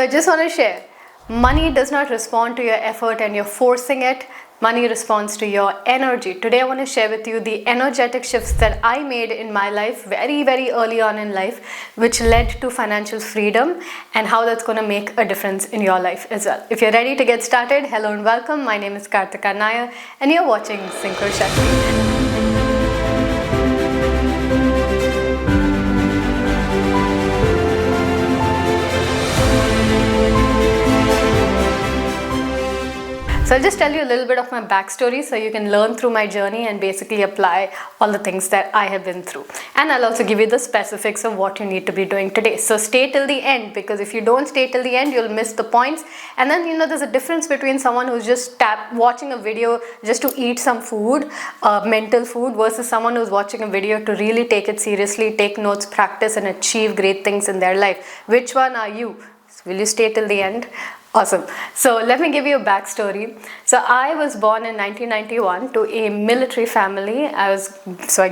So I just want to share, money does not respond to your effort and you're forcing it. Money responds to your energy. Today I want to share with you the energetic shifts that I made in my life very, very early on in life, which led to financial freedom, and how that's going to make a difference in your life as well. If you're ready to get started, hello and welcome. My name is Kartika Nair and you're watching SynchroShakti. So I'll just tell you a little bit of my backstory so you can learn through my journey and basically apply all the things that I have been through. And I'll also give you the specifics of what you need to be doing today. So stay till the end, because if you don't stay till the end, you'll miss the points. And then, there's a difference between someone who's just watching a video just to eat some food, mental food, versus someone who's watching a video to really take it seriously, take notes, practice, and achieve great things in their life. Which one are you? Will you stay till the end? Awesome. So let me give you a backstory. So I was born in 1991 to a military family. I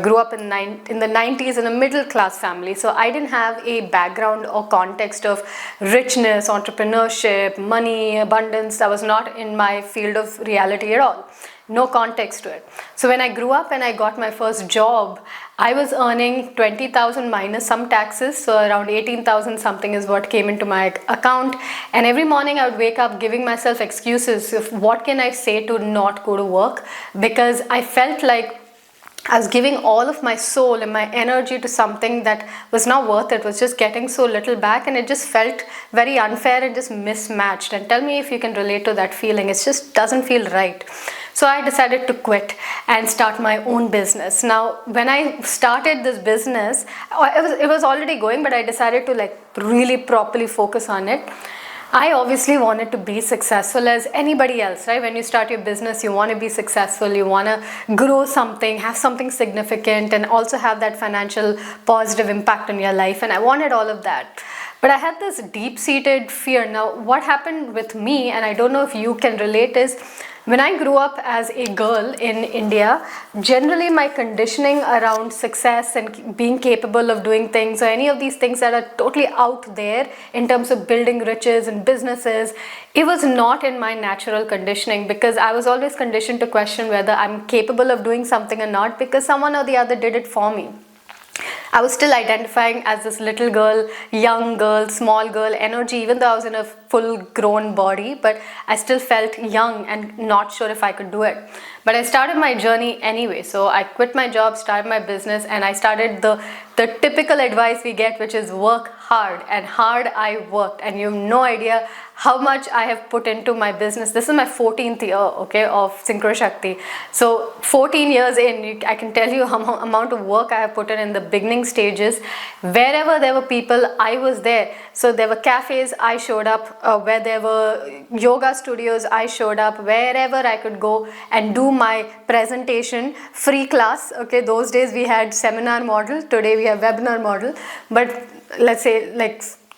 grew up in the 90s in a middle class family. So I didn't have a background or context of richness, entrepreneurship, money, abundance. That was not in my field of reality at all. No context to it. So when I grew up and I got my first job, I was earning 20,000 minus some taxes, so around 18,000 something is what came into my account. And every morning I would wake up giving myself excuses of what can I say to not go to work, because I felt like I was giving all of my soul and my energy to something that was not worth it, was just getting so little back, and it just felt very unfair and just mismatched. And tell me if you can relate to that feeling. It just doesn't feel right. So I decided to quit and start my own business. Now, when I started this business, it was already going, but I decided to really properly focus on it. I obviously wanted to be successful as anybody else, right? When you start your business, you want to be successful, you want to grow something, have something significant, and also have that financial positive impact on your life. And I wanted all of that. But I had this deep-seated fear. Now, what happened with me, and I don't know if you can relate, is when I grew up as a girl in India, generally my conditioning around success and being capable of doing things, or any of these things that are totally out there in terms of building riches and businesses, it was not in my natural conditioning, because I was always conditioned to question whether I'm capable of doing something or not, because someone or the other did it for me. I was still identifying as this little girl, young girl, small girl energy, even though I was in a full grown body, but I still felt young and not sure if I could do it. But I started my journey anyway. So I quit my job, started my business, and I started the typical advice we get, which is work hard. And hard I worked, and you have no idea how much I have put into my business. This is my 14th year, of SynchroShakti. So 14 years in, I can tell you how amount of work I have put in the beginning stages. Wherever there were people, I was there. So there were cafes, I showed up. Where there were yoga studios, I showed up. Wherever I could go and do my presentation, free class. Those days we had seminar model. Today we have webinar model. But let's say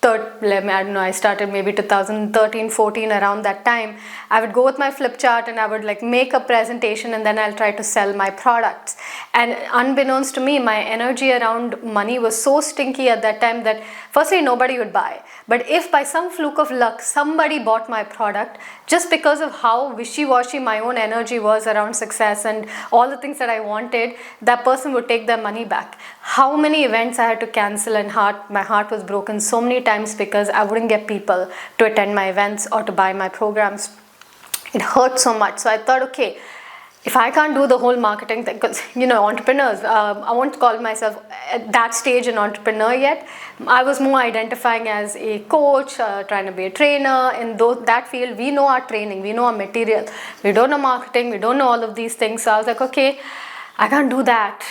I started maybe 2013, 14, around that time. I would go with my flip chart and I would make a presentation, and then I'll try to sell my products. And unbeknownst to me, my energy around money was so stinky at that time that firstly nobody would buy. But if by some fluke of luck somebody bought my product, just because of how wishy-washy my own energy was around success and all the things that I wanted, that person would take their money back. How many events I had to cancel, and my heart was broken so many times because I wouldn't get people to attend my events or to buy my programs. It hurt so much. So I thought, okay, if I can't do the whole marketing thing, because entrepreneurs, I won't call myself at that stage an entrepreneur yet. I was more identifying as a coach, trying to be a trainer. In that field, we know our training, we know our material. We don't know marketing, we don't know all of these things. So I was like, okay, I can't do that.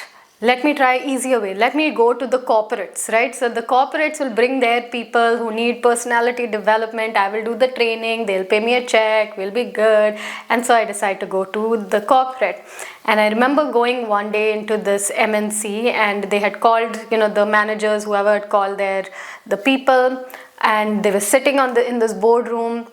Let me try easier way. Let me go to the corporates, right? So the corporates will bring their people who need personality development. I will do the training. They'll pay me a check. We'll be good. And so I decided to go to the corporate. And I remember going one day into this MNC, and they had called, the managers, whoever had called the people, and they were sitting in this boardroom.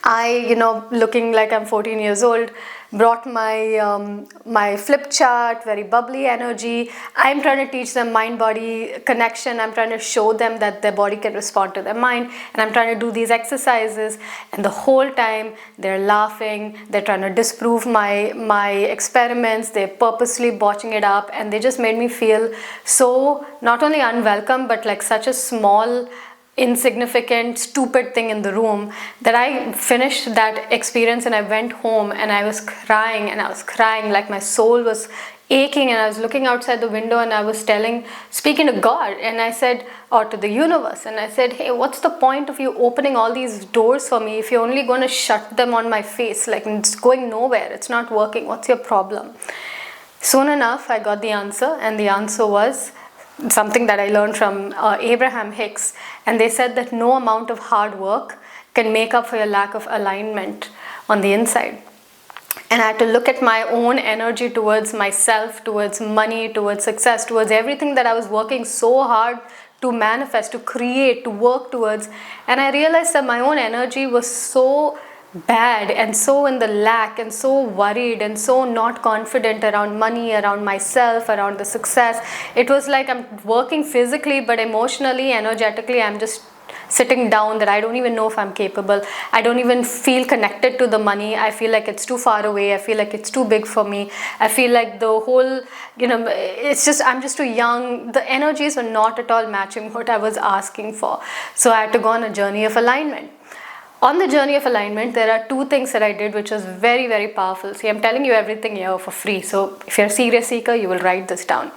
I, looking like I'm 14 years old, brought my flip chart, very bubbly energy. I'm trying to teach them mind-body connection. I'm trying to show them that their body can respond to their mind, and I'm trying to do these exercises. And the whole time they're laughing. They're trying to disprove my experiments. They're purposely botching it up, and they just made me feel so not only unwelcome, but like such a small, insignificant, stupid thing in the room, that I finished that experience and I went home and I was crying, and I was crying like my soul was aching, and I was looking outside the window and I was speaking to God, and I said, or to the universe, and I said, hey, what's the point of you opening all these doors for me if you're only going to shut them on my face? Like, it's going nowhere, it's not working, what's your problem? Soon enough I got the answer, and the answer was something that I learned from Abraham Hicks, and they said that no amount of hard work can make up for your lack of alignment on the inside. And I had to look at my own energy towards myself, towards money, towards success, towards everything that I was working so hard to manifest, to create, to work towards. And I realized that my own energy was so bad and so in the lack and so worried and so not confident around money, around myself, around the success. It was like I'm working physically, but emotionally, energetically, I'm just sitting down, that I don't even know if I'm capable. I don't even feel connected to the money. I feel like it's too far away. I feel like it's too big for me. I feel like the whole, it's just, I'm just too young. The energies were not at all matching what I was asking for. So I had to go on a journey of alignment. On the journey of alignment, there are two things that I did which was very, very powerful. See, I'm telling you everything here for free. So if you're a serious seeker, you will write this down.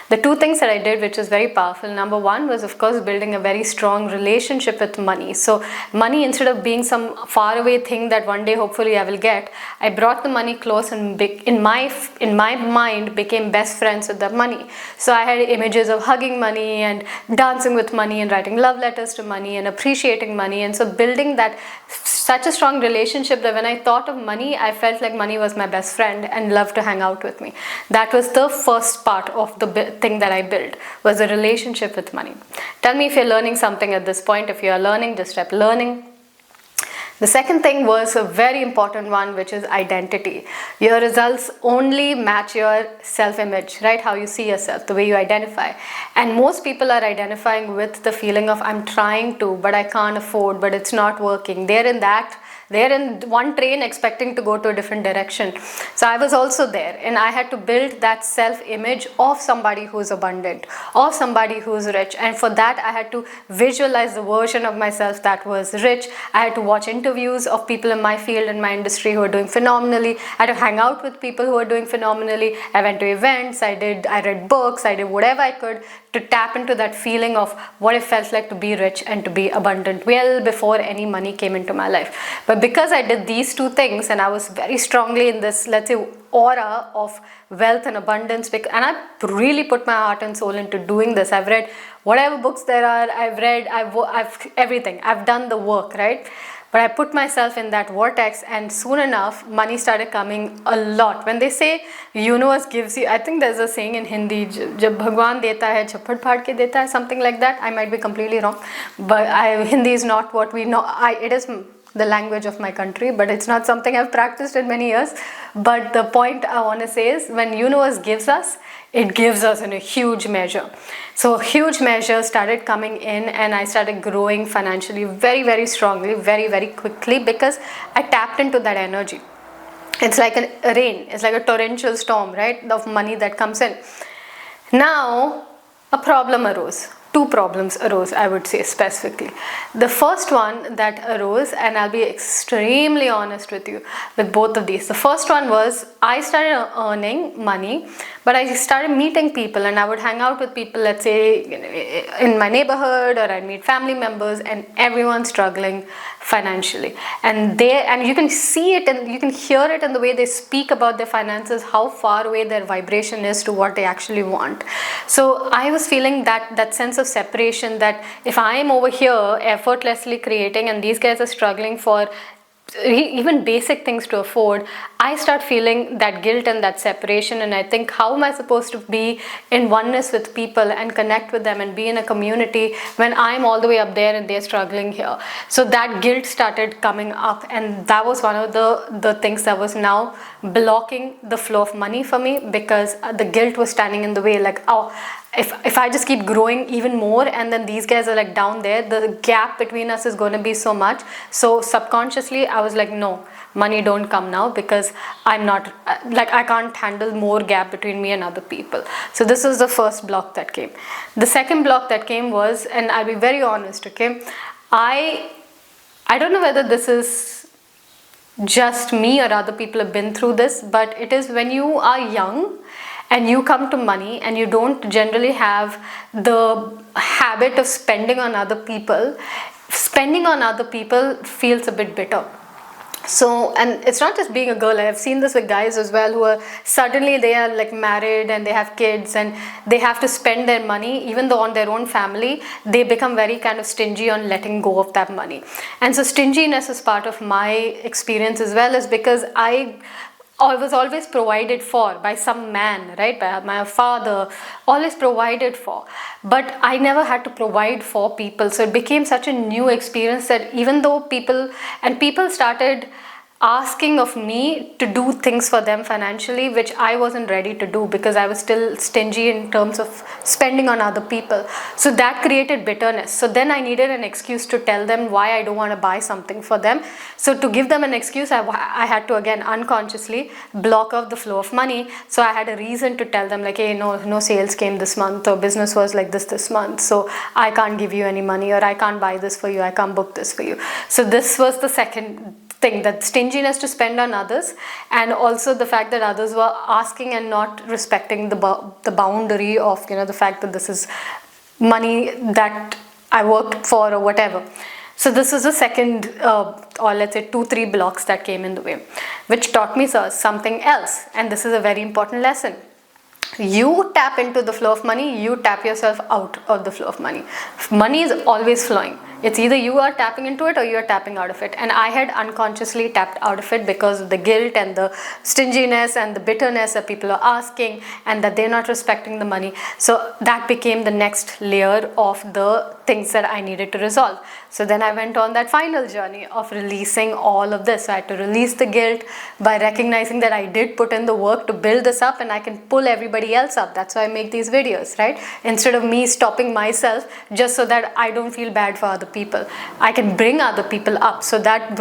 The two things that I did which was very powerful, number one was, of course, building a very strong relationship with money. So money, instead of being some faraway thing that one day hopefully I will get, I brought the money close, and in my mind became best friends with the money. So I had images of hugging money and dancing with money and writing love letters to money and appreciating money. And so building that such a strong relationship that when I thought of money, I felt like money was my best friend and loved to hang out with me. That was the first part of the thing that I built, was a relationship with money. Tell me if you're learning something at this point. If you're learning, just keep learning. The second thing was a very important one, which is identity. Your results only match your self-image, right? How you see yourself, the way you identify. And most people are identifying with the feeling of, I'm trying to, but I can't afford, but it's not working. They're in one train expecting to go to a different direction. So I was also there, and I had to build that self-image of somebody who's abundant, of somebody who's rich. And for that, I had to visualize the version of myself that was rich. I had to watch interviews of people in my field and my industry who are doing phenomenally. I had to hang out with people who are doing phenomenally. I went to events, I read books, I did whatever I could to tap into that feeling of what it felt like to be rich and to be abundant, well before any money came into my life. But because I did these two things, and I was very strongly in this, let's say, aura of wealth and abundance, and I really put my heart and soul into doing this. I've read whatever books there are, I've everything. I've done the work, right? But I put myself in that vortex, and soon enough, money started coming a lot. When they say universe gives you, I think there's a saying in Hindi, jab Bhagwan deta hai, chapad phad ke deta hai, something like that. I might be completely wrong, but Hindi is not what we know. It is the language of my country, but it's not something I've practiced in many years. But the point I want to say is, when universe gives us, it gives us in a huge measure. So huge measures started coming in, and I started growing financially very, very strongly, very, very quickly, because I tapped into that energy. It's like a rain, it's like a torrential storm, right, of money that comes in. Now, a problem arose. Two problems arose, I would say specifically. The first one that arose, and I'll be extremely honest with you with both of these. The first one was, I started earning money, but I started meeting people, and I would hang out with people, let's say in my neighborhood, or I'd meet family members, and everyone's struggling financially. And you can see it and you can hear it in the way they speak about their finances, how far away their vibration is to what they actually want. So I was feeling that sense of separation, that if I am over here effortlessly creating, and these guys are struggling for even basic things to afford, I start feeling that guilt and that separation, and I think, how am I supposed to be in oneness with people and connect with them and be in a community when I'm all the way up there and they're struggling here? So that guilt started coming up, and that was one of the things that was now blocking the flow of money for me, because the guilt was standing in the way, like, oh, if I just keep growing even more and then these guys are like down there, the gap between us is going to be so much. So subconsciously I was like, no, money don't come now, because I'm not, like, I can't handle more gap between me and other people. So this was the first block that came. The second block that came was, and I'll be very honest, okay, I don't know whether this is just me or other people have been through this, but it is when you are young and you come to money and you don't generally have the habit of spending on other people, spending on other people feels a bit bitter. So, and it's not just being a girl, I've seen this with guys as well, who are suddenly, they are like married and they have kids and they have to spend their money, even though on their own family, they become very kind of stingy on letting go of that money. And so stinginess is part of my experience as well, is because I was always provided for by some man, right? By my father, always provided for. But I never had to provide for people. So it became such a new experience that even though people started asking of me to do things for them financially, which I wasn't ready to do because I was still stingy in terms of spending on other people. So that created bitterness. So then I needed an excuse to tell them why I don't want to buy something for them. So to give them an excuse, I had to again unconsciously block off the flow of money. So I had a reason to tell them, like, hey, no sales came this month, or business was like this month, so I can't give you any money, or I can't buy this for you, I can't book this for you. So this was the second thing, that stinginess to spend on others, and also the fact that others were asking and not respecting the boundary of, the fact that this is money that I worked for or whatever. So this is the second, or let's say 2-3 blocks that came in the way, which taught me something else, and this is a very important lesson. You tap into the flow of money, you tap yourself out of the flow of money. Money is always flowing. It's either you are tapping into it or you are tapping out of it. And I had unconsciously tapped out of it because of the guilt and the stinginess and the bitterness that people are asking, and that they're not respecting the money. So that became the next layer of the things that I needed to resolve. So then I went on that final journey of releasing all of this. So I had to release the guilt by recognizing that I did put in the work to build this up, and I can pull everybody else up. That's why I make these videos, right? Instead of me stopping myself just so that I don't feel bad for other people, I can bring other people up. So this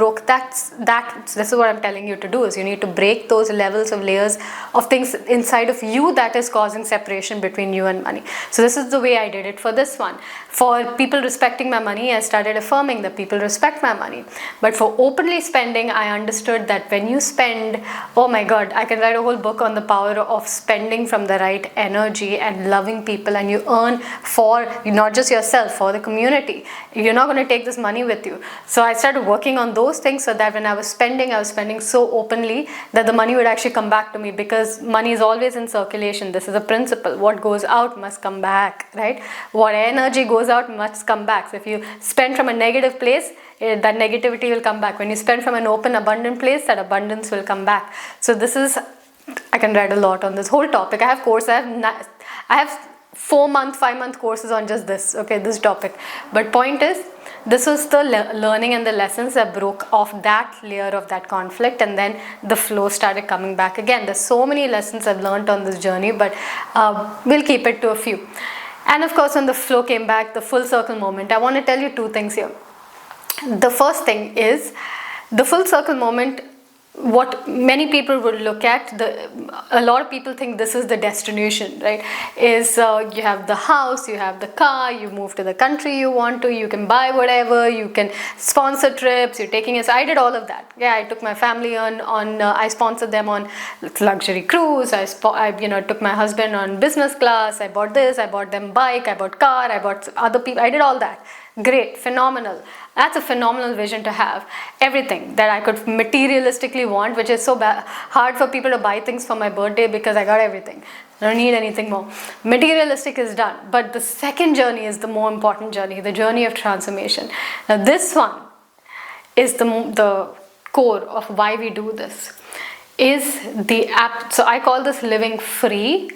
is what I'm telling you to do, is you need to break those levels of layers of things inside of you that is causing separation between you and money. So this is the way I did it for this one. For people respecting my money, I started affirming that people respect my money. But for openly spending, I understood that when you spend, oh my God, I can write a whole book on the power of spending from the right energy and loving people, and you earn for not just yourself, for the community. You're not going to take this money with you. So I started working on those things, so that when I was spending so openly that the money would actually come back to me, because money is always in circulation. This is a principle. What goes out must come back, right? What energy goes out must come back. So if you spend from a negative place, that negativity will come back. When you spend from an open, abundant place, that abundance will come back. So this is, I can write a lot on this whole topic. I have courses, I have 5-month courses on just this, okay, this topic. But point is, this was the learning and the lessons that broke off that layer of that conflict, and then the flow started coming back again. There's so many lessons I've learned on this journey, but we'll keep it to a few. And of course, when the flow came back, the full circle moment, I want to tell you 2 things here. The first thing is, the full circle moment, what many people would look at, a lot of people think this is the destination, right? Is you have the house, you have the car, you move to the country you want to, you can buy whatever, you can sponsor trips, you're taking us. I did all of that. Yeah, I took my family on I sponsored them on luxury cruise. I took my husband on business class. I bought this, I bought them bike, I bought car, I bought other people. I did all that. Great, phenomenal. That's a phenomenal vision to have. Everything that I could materialistically want, which is so hard for people to buy things for my birthday, because I got everything. I don't need anything more. Materialistic is done. But the second journey is the more important journey, the journey of transformation. Now this one is the core of why we do this is the app. So I call this living free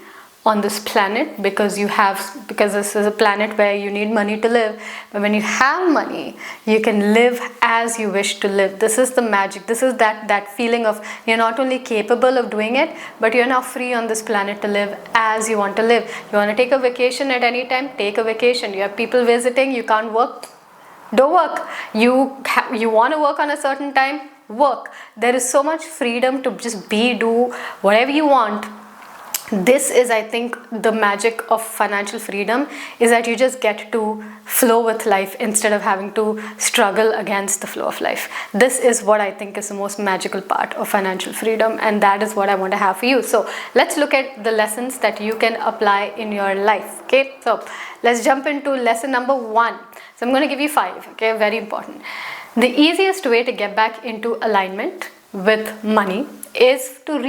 on this planet, because this is a planet where you need money to live. But when you have money, you can live as you wish to live. This is the magic. This is that feeling of you're not only capable of doing it, but you're now free on this planet to live as you want to live. You want to take a vacation at any time, take a vacation. You have people visiting, you can't work, don't work. You want to work on a certain time, work. There is so much freedom to just do whatever you want. This is, I think, the magic of financial freedom, is that you just get to flow with life instead of having to struggle against the flow of life. This is what I think is the most magical part of financial freedom, and that is what I want to have for you. So let's look at the lessons that you can apply in your life. Okay, so let's jump into lesson number 1. So I'm going to give you 5. Okay, very important. The easiest way to get back into alignment with money is to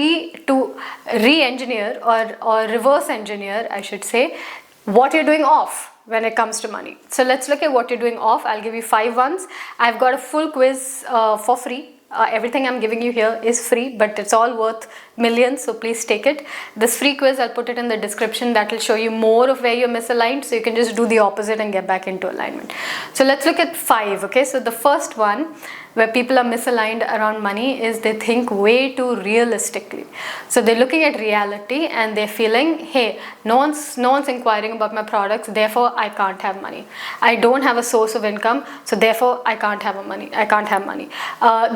re-engineer or reverse engineer, I should say, what you're doing off when it comes to money. So let's look at what you're doing off. I'll give you 5 ones. I've got a full quiz for free. Everything I'm giving you here is free, but it's all worth millions, so please take it. This free quiz, I'll put it in the description. That will show you more of where you're misaligned, so you can just do the opposite and get back into alignment. So let's look at 5. Okay, so the first one where people are misaligned around money is they think way too realistically. So they're looking at reality and they're feeling, hey, no one's inquiring about my products, therefore I can't have money. I don't have a source of income, so therefore I can't have money.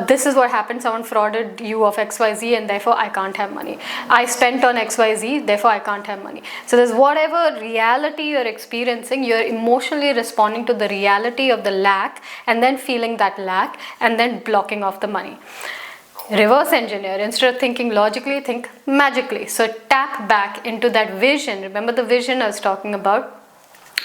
This is what happened. Someone frauded you of XYZ and therefore I can't have money. I spent on XYZ, therefore I can't have money. So there's whatever reality you're experiencing, you're emotionally responding to the reality of the lack and then feeling that lack and then blocking off the money. Reverse engineer. Instead of thinking logically, think magically. So tap back into that vision. Remember the vision I was talking about?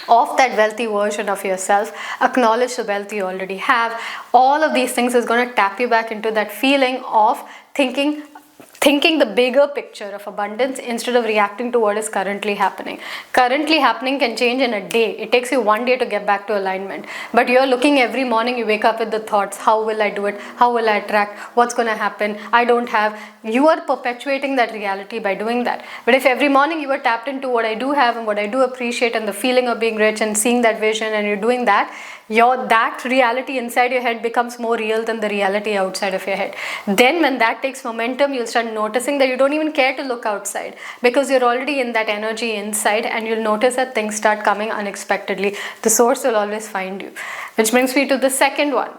Of that wealthy version of yourself. Acknowledge the wealth you already have. All of these things is going to tap you back into that feeling of thinking the bigger picture of abundance instead of reacting to what is currently happening. Currently happening can change in a day. It takes you 1 day to get back to alignment. But you're looking every morning, you wake up with the thoughts, how will I do it? How will I attract? What's going to happen? I don't have. You are perpetuating that reality by doing that. But if every morning you were tapped into what I do have and what I do appreciate and the feeling of being rich and seeing that vision and you're doing that, that reality inside your head becomes more real than the reality outside of your head. Then when that takes momentum, you'll start noticing that you don't even care to look outside because you're already in that energy inside, and you'll notice that things start coming unexpectedly. The source will always find you. Which brings me to the second one.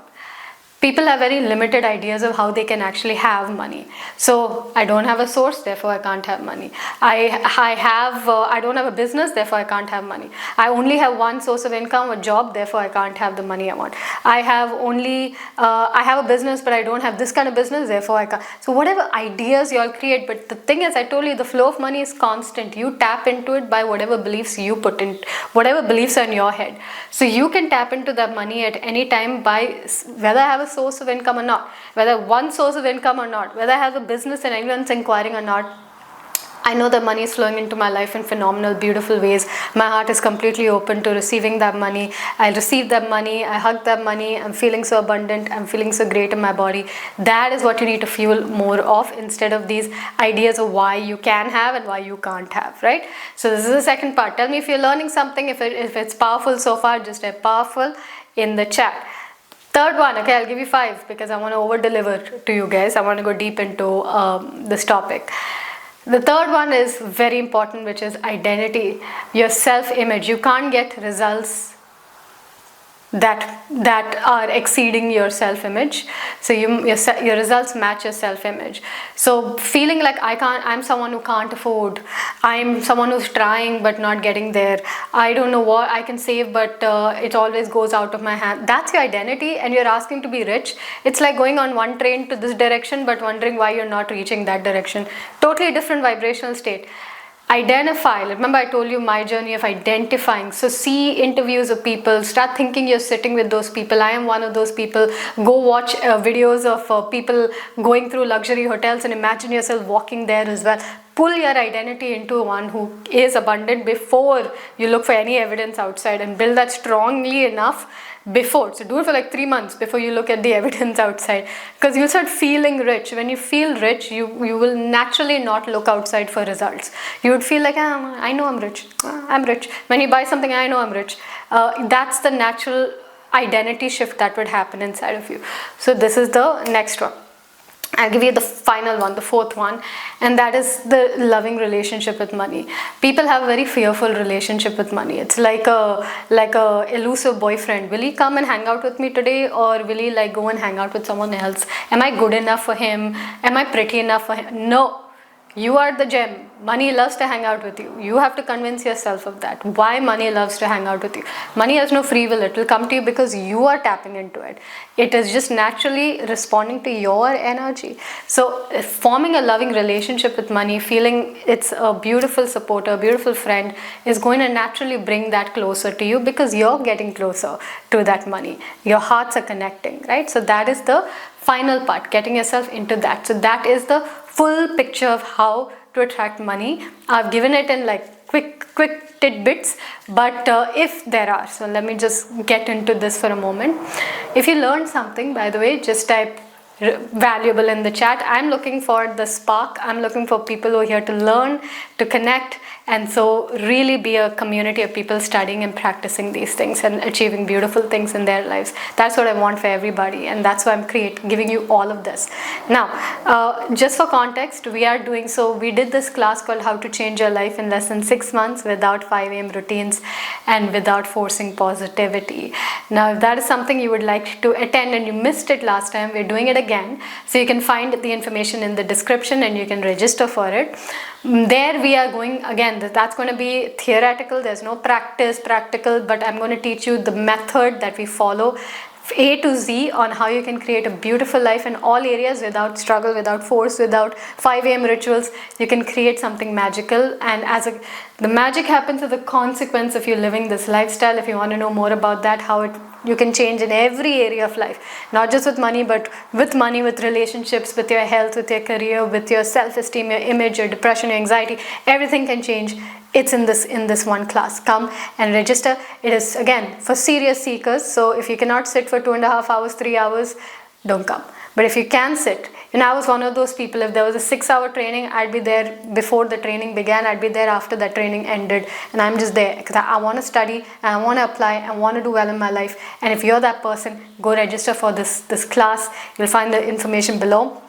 People have very limited ideas of how they can actually have money. So I don't have a source, therefore I can't have money. I don't have a business, therefore I can't have money. I only have one source of income, a job, therefore I can't have the money I want. I have a business, but I don't have this kind of business, therefore I can't. So whatever ideas you all create, but the thing is, I told you, the flow of money is constant. You tap into it by whatever beliefs you put in, whatever beliefs are in your head. So you can tap into that money at any time by whether I have a source of income or not, whether one source of income or not, whether I have a business and everyone's inquiring or not. I know that money is flowing into my life in phenomenal, beautiful ways. My heart is completely open to receiving that money. I receive that money. I hug that money. I'm feeling so abundant. I'm feeling so great in my body. That is what you need to fuel more of, instead of these ideas of why you can have and why you can't have, right? So this is the second part. Tell me if you're learning something. If it's powerful so far, just type powerful in the chat. Third one, okay, I'll give you 5 because I want to over-deliver to you guys. I want to go deep into this topic. The third one is very important, which is identity, your self-image. You can't get results that are exceeding your self-image. So your results match your self-image. So feeling like I'm someone who can't afford, I'm someone who's trying but not getting there, I don't know what I can save but it always goes out of my hand. That's your identity, and you're asking to be rich. It's like going on one train to this direction but wondering why you're not reaching that direction. Totally different vibrational state. Identify. Remember I told you my journey of identifying. So see interviews of people, start thinking you're sitting with those people. I am one of those people. Go watch videos of people going through luxury hotels and imagine yourself walking there as well. Pull your identity into one who is abundant before you look for any evidence outside, and build that strongly enough before. So do it for like 3 months before you look at the evidence outside, because you'll start feeling rich. When you feel rich, you will naturally not look outside for results. You would feel like, I know I'm rich. I'm rich. When you buy something, I know I'm rich. That's the natural identity shift that would happen inside of you. So this is the next one. I'll give you the final one, the fourth one, and that is the loving relationship with money. People have a very fearful relationship with money. It's like a elusive boyfriend. Will he come and hang out with me today, or will he like go and hang out with someone else? Am I good enough for him? Am I pretty enough for him? No. You are the gem. Money loves to hang out with you. You have to convince yourself of that. Why money loves to hang out with you? Money has no free will. It will come to you because you are tapping into it. It is just naturally responding to your energy. So forming a loving relationship with money, feeling it's a beautiful supporter, a beautiful friend, is going to naturally bring that closer to you, because you're getting closer to that money. Your hearts are connecting, right? So that is the final part, getting yourself into that. So that is the full picture of how to attract money. I've given it in like quick tidbits, but if there are, so let me just get into this for a moment. If you learned something, by the way, just type valuable in the chat. I'm looking for the spark. I'm looking for people who are here to learn, to connect, and so really be a community of people studying and practicing these things and achieving beautiful things in their lives. That's what I want for everybody, and that's why I'm giving you all of this. Now, just for context, we did this class called How to Change Your Life in Less Than 6 Months Without 5 AM Routines and Without Forcing Positivity. Now, if that is something you would like to attend and you missed it last time, we're doing it again. So you can find the information in the description and you can register for it. There we are going, again, that's going to be theoretical. There's no practical, but I'm going to teach you the method that we follow, A to Z, on how you can create a beautiful life in all areas without struggle, without force, without 5 AM rituals. You can create something magical, and the magic happens as a consequence of you living this lifestyle. If you want to know more about that, you can change in every area of life, not just with money, but with money, with relationships, with your health, with your career, with your self-esteem, your image, your depression, your anxiety. Everything can change. It's in this one class. Come and register. It is, again, for serious seekers. So if you cannot sit for 2.5 hours, 3 hours, don't come. But if you can sit, and I was one of those people, if there was a 6-hour training, I'd be there before the training began, I'd be there after the training ended, and I'm just there because I want to study, and I want to apply, I want to do well in my life. And if you're that person, go register for this class. You'll find the information below.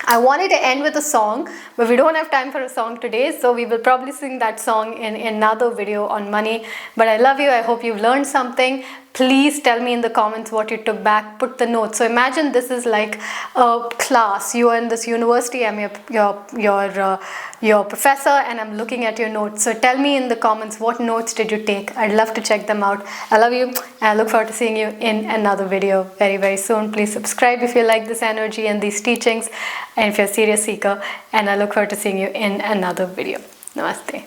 I wanted to end with a song, but we don't have time for a song today, so we will probably sing that song in another video on money. But I love you. I hope you've learned something. Please tell me in the comments what you took back. Put the notes. So imagine this is like a class. You are in this university. I'm your professor, and I'm looking at your notes. So tell me in the comments, what notes did you take? I'd love to check them out. I love you, and I look forward to seeing you in another video very, very soon. Please subscribe if you like this energy and these teachings, and if you're a serious seeker. And I look forward to seeing you in another video. Namaste.